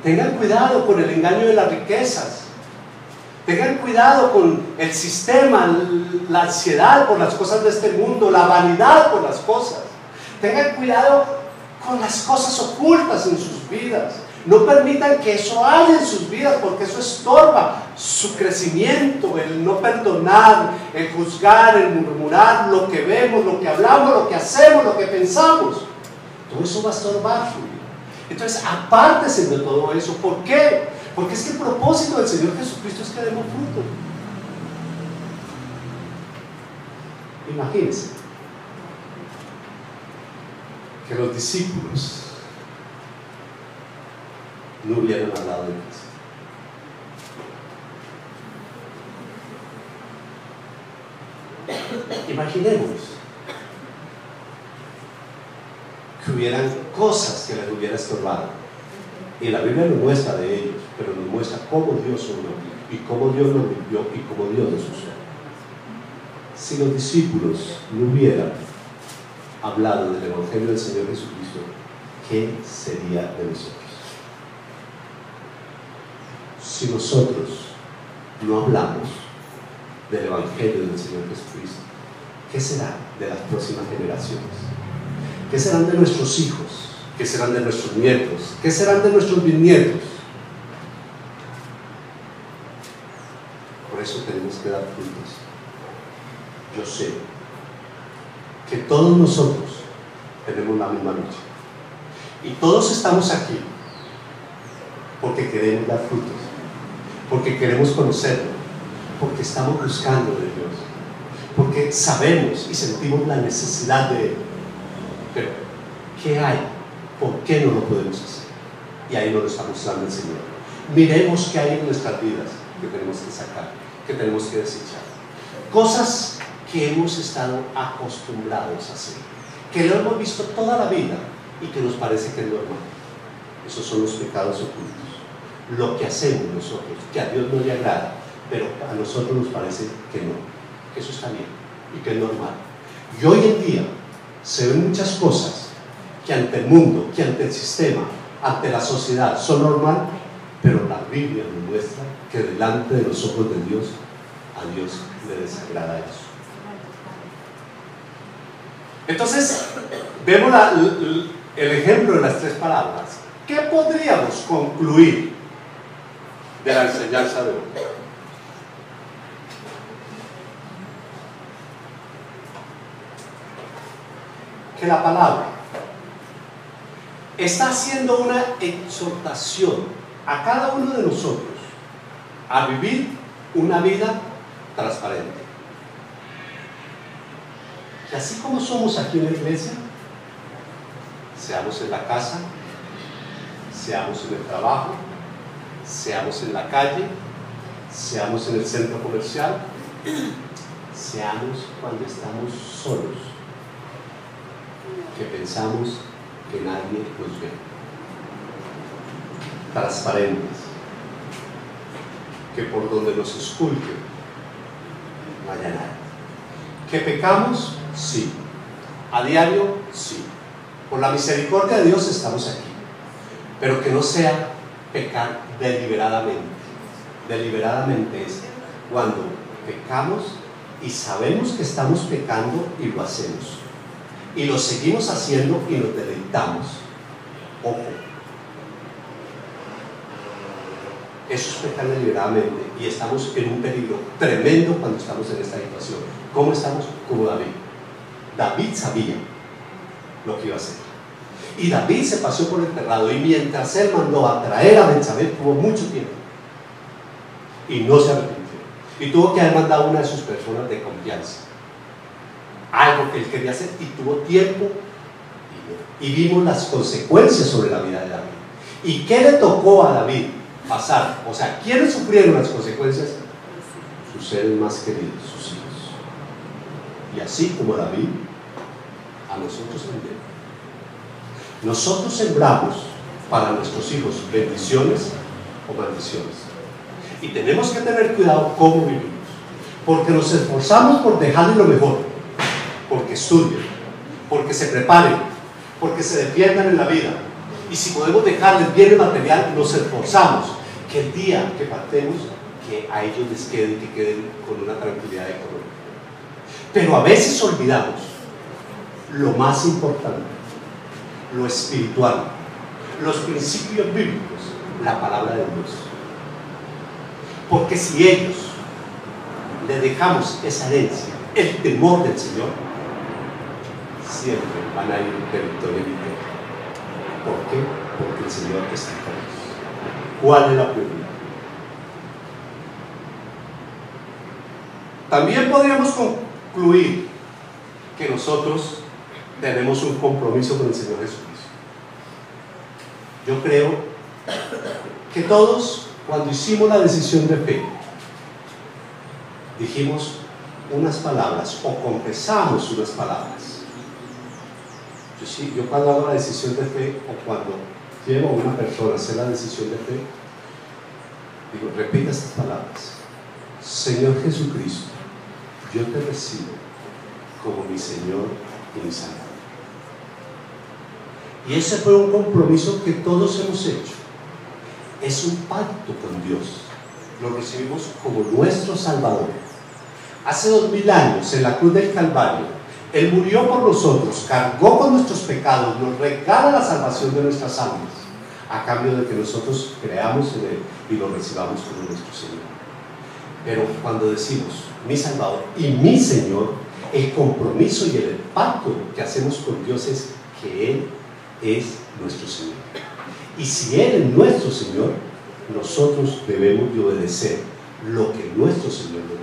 tengan cuidado con el engaño de las riquezas. Tengan cuidado con el sistema, la ansiedad por las cosas de este mundo, la vanidad por las cosas. Tengan cuidado con las cosas ocultas en sus vidas. No permitan que eso haya en sus vidas, porque eso estorba su crecimiento. El no perdonar, el juzgar, el murmurar, lo que vemos, lo que hablamos, lo que hacemos, lo que pensamos, todo eso va a estorbar su vida. Entonces, apártese de todo eso. ¿Por qué? Porque es que el propósito del Señor Jesucristo es que demos fruto. Imagínense que los discípulos no hubieran hablado de Cristo. Imaginemos que hubieran cosas que les hubiera estorbado. Y la Biblia nos muestra de ellos, pero nos muestra cómo Dios obró y cómo Dios nos limpió y cómo Dios nos usó. Si los discípulos no hubieran hablado del Evangelio del Señor Jesucristo, ¿qué sería de nosotros? Si nosotros no hablamos del Evangelio del Señor Jesucristo, ¿qué será de las próximas generaciones? ¿Qué serán de nuestros hijos? ¿Qué serán de nuestros nietos? ¿Qué serán de nuestros bisnietos? Por eso tenemos que dar frutos. Yo sé que todos nosotros tenemos la misma lucha. Y todos estamos aquí porque queremos dar frutos, porque queremos conocerlo, porque estamos buscando de Dios, porque sabemos y sentimos la necesidad de Él. Pero, ¿qué hay? ¿Por qué no lo podemos hacer? Y ahí nos lo está mostrando el Señor. Miremos qué hay en nuestras vidas que tenemos que sacar, que tenemos que desechar. Cosas que hemos estado acostumbrados a hacer, que lo hemos visto toda la vida y que nos parece que es normal. Esos son los pecados ocultos. Lo que hacemos nosotros, que a Dios no le agrada, pero a nosotros nos parece que no, que eso está bien y que es normal. Y hoy en día se ven muchas cosas que ante el mundo, que ante el sistema, ante la sociedad son normal, pero la Biblia nos muestra que delante de los ojos de Dios, a Dios le desagrada eso. Entonces, vemos el ejemplo de las tres parábolas. ¿Qué podríamos concluir de la enseñanza de hoy? que la palabra está haciendo una exhortación a cada uno de nosotros a vivir una vida transparente. Y así como somos aquí en la iglesia, seamos en la casa, seamos en el trabajo, seamos en la calle, seamos en el centro comercial, seamos cuando estamos solos, que pensamos que nadie nos ve. Transparentes, que por donde nos esculquen no haya nada. ¿Que pecamos? Sí. ¿A diario? Sí. Por la misericordia de Dios estamos aquí. Pero que no sea pecar deliberadamente. Deliberadamente es cuando pecamos y sabemos que estamos pecando y lo hacemos. Y lo seguimos haciendo y nos deleitamos. Ojo. Eso es pecar deliberadamente y estamos en un peligro tremendo cuando estamos en esta situación. ¿Cómo estamos? Como David. David sabía lo que iba a hacer. Y David se pasó por el terrado y mientras él mandó a traer a Betsabé, tuvo mucho tiempo y no se arrepintió. Y tuvo que haber mandado a una de sus personas de confianza. Algo que él quería hacer y tuvo tiempo y vimos las consecuencias sobre la vida de David. ¿Y qué le tocó a David pasar? O sea, ¿quiénes sufrieron las consecuencias? Sus seres más queridos, sus hijos. Y así como David, a nosotros también. Nosotros sembramos para nuestros hijos bendiciones o maldiciones. Y tenemos que tener cuidado cómo vivimos. Porque nos esforzamos por dejarles lo mejor. Porque estudien, porque se preparen, porque se defiendan en la vida. Y si podemos dejarles bienes material, nos esforzamos que el día que partemos, que a ellos les quede y que queden con una tranquilidad económica. Pero a veces olvidamos lo más importante, lo espiritual, los principios bíblicos, la palabra de Dios. Porque si ellos le dejamos esa herencia, el temor del Señor, siempre van a ir de victoria en victoria. ¿Por qué? Porque el Señor está con ellos. ¿Cuál es la prioridad? También podríamos concluir que nosotros tenemos un compromiso con el Señor Jesucristo. Yo creo que todos, cuando hicimos la decisión de fe, dijimos unas palabras o confesamos unas palabras. Yo cuando hago la decisión de fe o cuando llevo a una persona a hacer la decisión de fe, digo, repita estas palabras: Señor Jesucristo, yo te recibo como mi Señor y mi Salvador. Y ese fue un compromiso que todos hemos hecho. Es un pacto con Dios. Lo recibimos como nuestro Salvador. Hace 2000 años, en la cruz del Calvario, Él murió por nosotros, cargó con nuestros pecados, nos regala la salvación de nuestras almas, a cambio de que nosotros creamos en Él y lo recibamos como nuestro Señor. Pero cuando decimos mi Salvador y mi Señor, el compromiso y el pacto que hacemos con Dios es que Él es nuestro Señor. Y si Él es nuestro Señor, nosotros debemos de obedecer lo que nuestro Señor nos dice.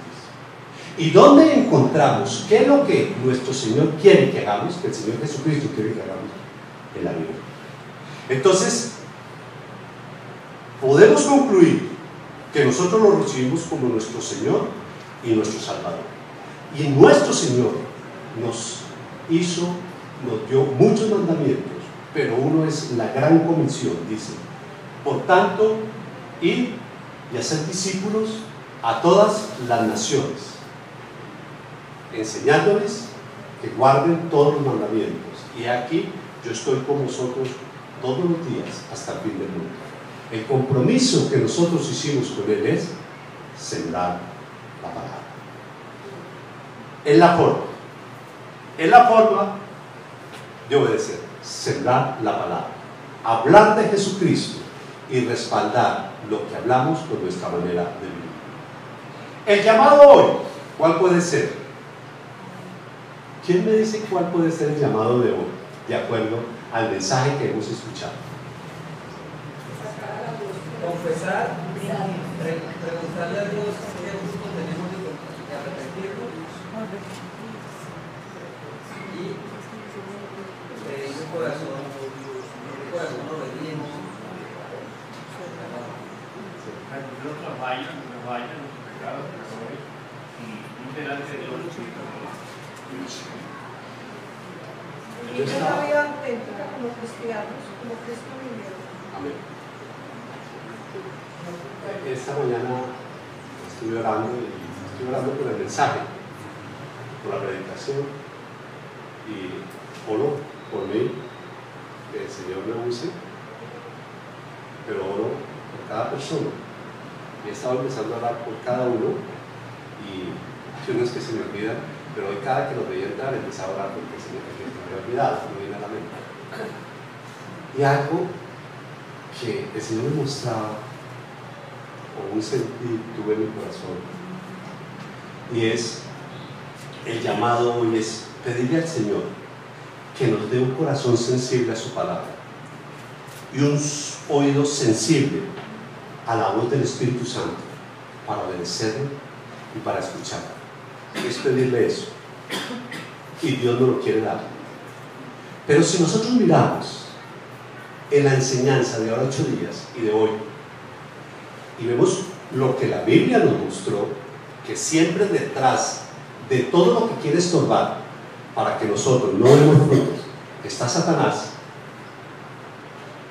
¿Y dónde encontramos qué es lo que nuestro Señor quiere que hagamos? Que el Señor Jesucristo quiere que hagamos en la Biblia. Entonces, podemos concluir que nosotros lo recibimos como nuestro Señor y nuestro Salvador. Y nuestro Señor nos dio muchos mandamientos, pero uno es la gran comisión, dice: por tanto, id y hacer discípulos a todas las naciones, enseñándoles que guarden todos los mandamientos. Y aquí yo estoy con vosotros todos los días hasta el fin del mundo. El compromiso que nosotros hicimos con Él es sembrar la palabra. Es la forma de obedecer, sembrar la palabra, hablar de Jesucristo y respaldar lo que hablamos con nuestra manera de vivir. El llamado hoy, ¿cuál puede ser? ¿Quién me dice cuál puede ser el llamado de hoy, de acuerdo al mensaje que hemos escuchado? Confesar, preguntarle a Dios qué gusto tenemos de arrepentirnos y pedir un corazón obediente. Los fallan los pecados, errores y delante de Dios. Y una vida auténtica como cristianos, como Cristo vivió. Amén. Esta mañana estuve orando por el mensaje, por la predicación, y oro por mí, que el Señor me use, pero oro por cada persona. Y he estado empezando a orar por cada uno, y hay unos que se me olvidan, pero hoy cada que los veía entrar empezaba a orar porque se me había olvidado, me viene a la mente. Y algo que el Señor me mostraba, o un sentir tuve en mi corazón, y es el llamado hoy es pedirle al Señor que nos dé un corazón sensible a su palabra y un oído sensible a la voz del Espíritu Santo para obedecerlo y para escucharlo. Es pedirle eso, y Dios nos lo quiere dar. Pero si nosotros miramos en la enseñanza de ahora 8 días y de hoy, y vemos lo que la Biblia nos mostró, que siempre detrás de todo lo que quiere estorbar para que nosotros no demos frutos está Satanás.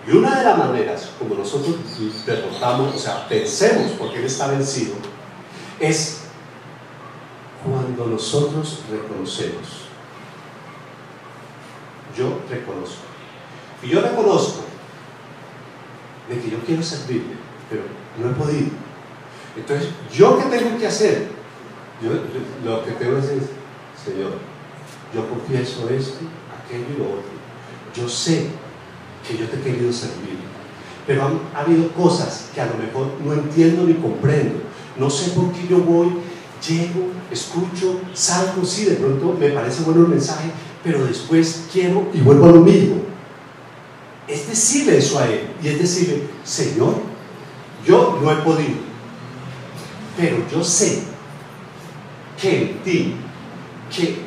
Y una de las maneras como nosotros derrotamos, o sea, vencemos porque él está vencido, es cuando nosotros reconocemos. Yo reconozco, y yo reconozco de que yo quiero servirle, pero no he podido. Entonces, ¿yo qué tengo que hacer? Yo lo que tengo que decir es: Señor, yo confieso esto, aquello y lo otro. Yo sé que yo te he querido servir, pero ha habido cosas que a lo mejor no entiendo ni comprendo. No sé por qué yo voy, llego, escucho, salgo, sí, de pronto me parece bueno el mensaje, pero después quiero y vuelvo a lo mismo. Es decirle eso a él, y es decirle: Señor, yo no he podido, pero yo sé que en ti, que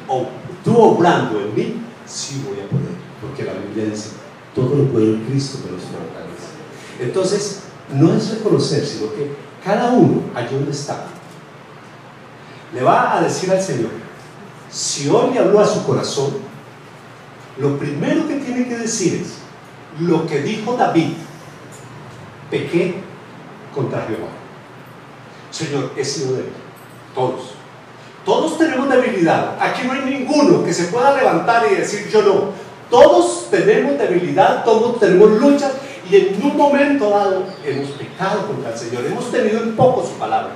tú obrando en mí, sí voy a poder, porque la Biblia dice: todo lo puedo en Cristo que nos fortalece. Entonces, no es reconocer, sino que cada uno, allí donde está, le va a decir al Señor, si hoy le habló a su corazón, lo primero que tiene que decir es lo que dijo David: pequé contra Jehová. Señor, he sido débil. Todos tenemos debilidad. Aquí no hay ninguno que se pueda levantar y decir yo no. Todos tenemos debilidad, todos tenemos luchas, y en un momento dado hemos pecado contra el Señor, hemos tenido en poco su palabra.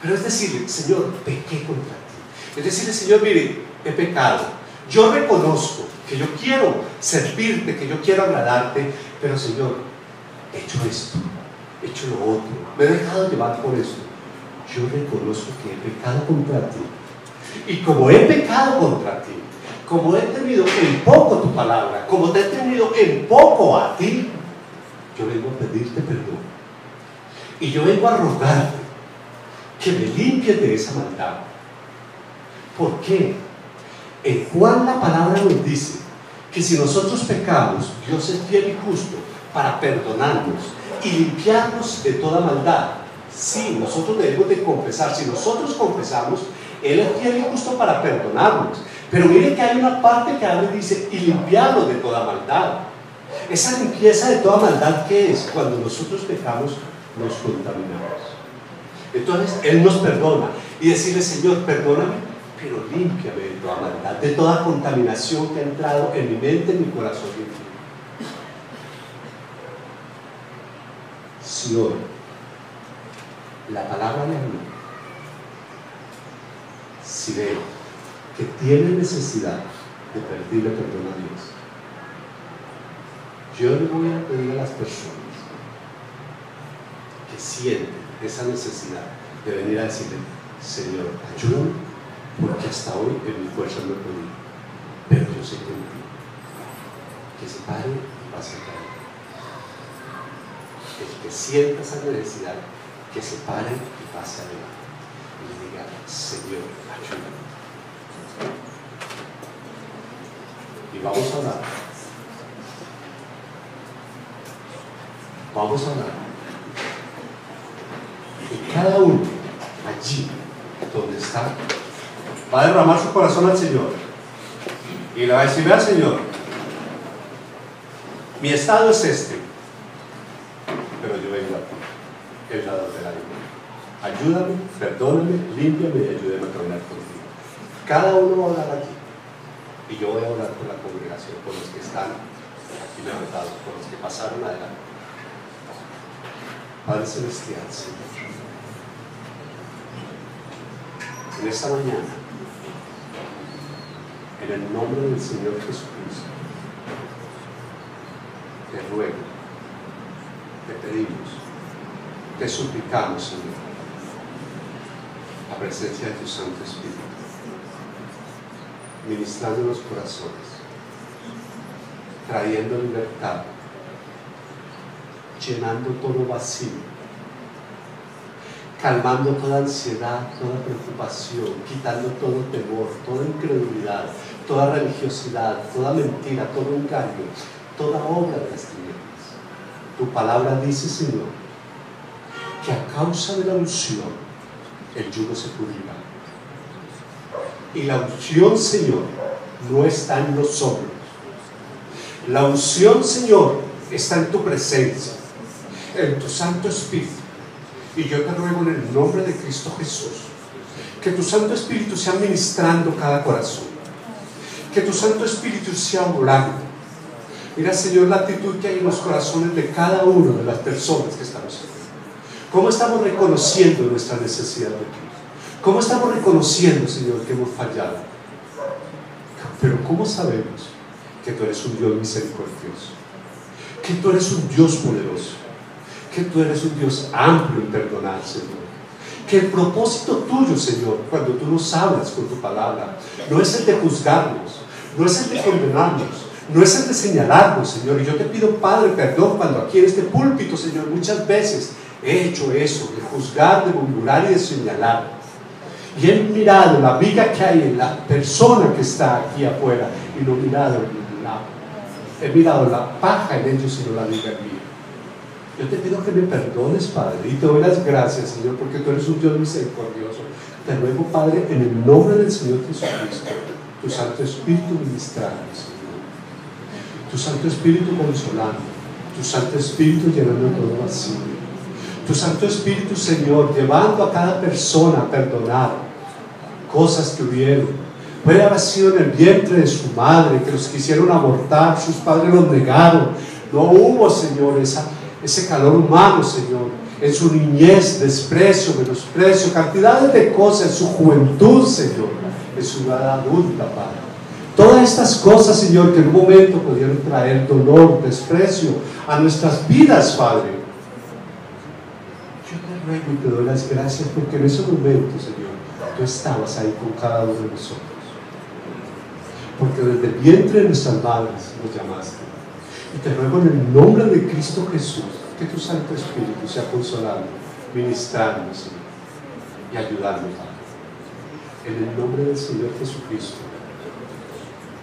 Pero es decirle: Señor, pequé contra ti. Es decirle: Señor, mire, he pecado. Yo reconozco que yo quiero servirte, que yo quiero agradarte, pero Señor, he hecho esto, he hecho lo otro, me he dejado llevar por esto. Yo reconozco que he pecado contra ti, y como he pecado contra ti, como he tenido en poco tu palabra, como te he tenido en poco a ti, yo vengo a pedirte perdón, y yo vengo a rogarte que me limpies de esa maldad. ¿Por qué? En Juan la palabra nos dice que si nosotros pecamos, Dios es fiel y justo para perdonarnos y limpiarnos de toda maldad. Sí, nosotros debemos de confesar. Si nosotros confesamos, Él es fiel y justo para perdonarnos. Pero miren que hay una parte que habla y dice: y limpiarnos de toda maldad. Esa limpieza de toda maldad, ¿qué es? Cuando nosotros pecamos, nos contaminamos. Entonces Él nos perdona, y decirle: Señor, perdóname, pero límpiame de toda maldad, de toda contaminación que ha entrado en mi mente, en mi corazón y en mí. Si hoy la palabra le habló, si veo que tiene necesidad de pedirle perdón a Dios, yo le voy a pedir a las personas que sienten esa necesidad de venir a decirle: Señor, ayúdame, porque hasta hoy en mi fuerza no he podido. deposite en ti. Que se pare y pase a traer. El que sienta esa necesidad, que se pare y pase adelante. Y le diga, Señor, ayúdame. Y vamos a orar. Vamos a orar. Y cada uno allí donde está va a derramar su corazón al Señor y le va a decir, vea Señor, mi estado es este, pero yo vengo a ti, el dador de la vida. Ayúdame, perdóname, límpiame y ayúdame a caminar contigo. Cada uno va a orar aquí y yo voy a orar por la congregación, por los que están aquí levantados, por los que pasaron adelante. Padre Celestial, Señor, en esta mañana, en el nombre del Señor Jesucristo, te ruego, te pedimos, te suplicamos, Señor, la presencia de tu Santo Espíritu, ministrando los corazones, trayendo libertad, llenando todo vacío, calmando toda ansiedad, toda preocupación, quitando todo temor, toda incredulidad, toda religiosidad, toda mentira, todo engaño, toda obra de las tinieblas. Tu palabra dice, Señor, que a causa de la unción el yugo se pudrirá. Y la unción, Señor, no está en los hombros. La unción, Señor, está en tu presencia, en tu Santo Espíritu. Y yo te ruego en el nombre de Cristo Jesús, que tu Santo Espíritu sea ministrando cada corazón, que tu Santo Espíritu sea orando. Mira, Señor, la actitud que hay en los corazones de cada uno de las personas que estamos aquí. ¿Cómo estamos reconociendo nuestra necesidad de ti? ¿Cómo estamos reconociendo, Señor, que hemos fallado? Pero ¿cómo sabemos que tú eres un Dios misericordioso? Que tú eres un Dios poderoso, que tú eres un Dios amplio en perdonar, Señor. Que el propósito tuyo, Señor, cuando tú nos hablas con tu palabra, no es el de juzgarnos, no es el de condenarnos, no es el de señalarnos, Señor. Y yo te pido, Padre, perdón cuando aquí en este púlpito, Señor, muchas veces he hecho eso, de juzgar, de murmurar y de señalar. Y he mirado la viga que hay en la persona que está aquí afuera y no he mirado la paja en ellos y no la viga en mí. Yo te pido que me perdones, Padre, y te doy las gracias, Señor, porque tú eres un Dios misericordioso. Te ruego, Padre, en el nombre del Señor Jesucristo, tu Santo Espíritu ministrando, Señor, tu Santo Espíritu consolando, tu Santo Espíritu llenando todo vacío, tu Santo Espíritu, Señor, llevando a cada persona a perdonar cosas que hubieron. Puede haber sido en el vientre de su madre, que los quisieron abortar, sus padres los negaron. No hubo, Señor, ese calor humano, Señor, en su niñez, desprecio, menosprecio, cantidades de cosas, en su juventud, Señor, en su edad adulta, Padre. Todas estas cosas, Señor, que en un momento pudieron traer dolor, desprecio a nuestras vidas, Padre. Yo te ruego y te doy las gracias porque en ese momento, Señor, tú estabas ahí con cada uno de nosotros. Porque desde el vientre de nuestras madres nos llamaste. Y te ruego en el nombre de Cristo Jesús que tu Santo Espíritu sea consolando, ministrando, Señor, y ayudando, Padre. En el nombre del Señor Jesucristo,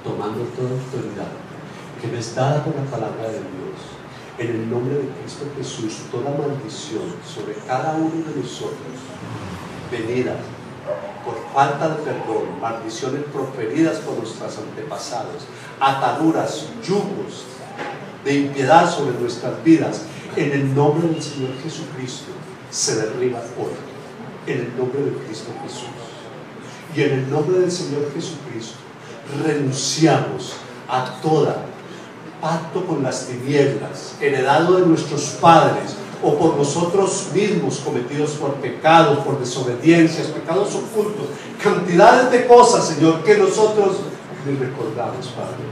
tomando toda autoridad que me es dada por la palabra de Dios, en el nombre de Cristo Jesús, toda maldición sobre cada uno de nosotros, venida por falta de perdón, maldiciones proferidas por nuestros antepasados, ataduras, yugos de impiedad sobre nuestras vidas, en el nombre del Señor Jesucristo se derriba hoy, en el nombre de Cristo Jesús. Y en el nombre del Señor Jesucristo renunciamos a toda pacto con las tinieblas heredado de nuestros padres o por nosotros mismos, cometidos por pecados, por desobediencias, pecados ocultos, cantidades de cosas, Señor, que nosotros ni recordamos, Padre.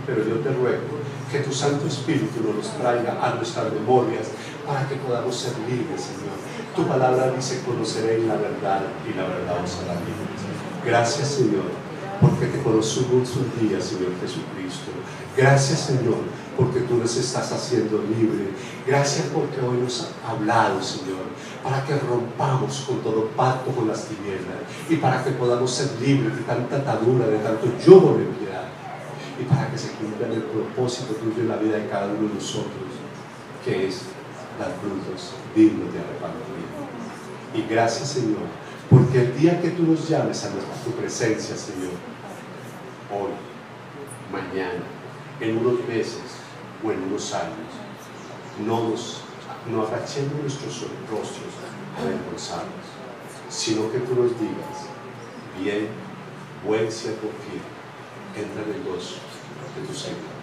Pero yo te ruego que tu Santo Espíritu nos traiga a nuestras memorias para que podamos ser libres, Señor. Tu palabra dice: conoceréis la verdad y la verdad os hará libres. Gracias, Señor, porque te conocimos un día, Señor Jesucristo. Gracias, Señor, porque tú nos estás haciendo libre. Gracias porque hoy nos has hablado, Señor, para que rompamos con todo pacto con las tinieblas y para que podamos ser libres de tanta atadura, de tanto yugo de piedad, y para que se cumpla el propósito tuyo en la vida de cada uno de nosotros, que es dar frutos dignos de arrepentimiento. Y gracias, Señor, porque el día que tú nos llames a tu presencia, Señor, hoy, mañana, en unos meses o en unos años, no agachemos nuestros rostros avergonzados, sino que tú nos digas: bien, buen siervo fiel, entra en el gozo de tu Señor.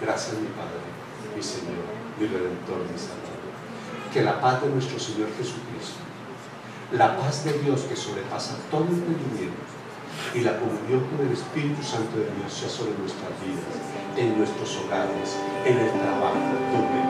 Gracias, mi Padre, mi Señor, mi Redentor, mi Salvador. Que la paz de nuestro Señor Jesucristo, la paz de Dios que sobrepasa todo entendimiento, y la comunión con el Espíritu Santo de Dios sea sobre nuestras vidas, en nuestros hogares, en el trabajo, donde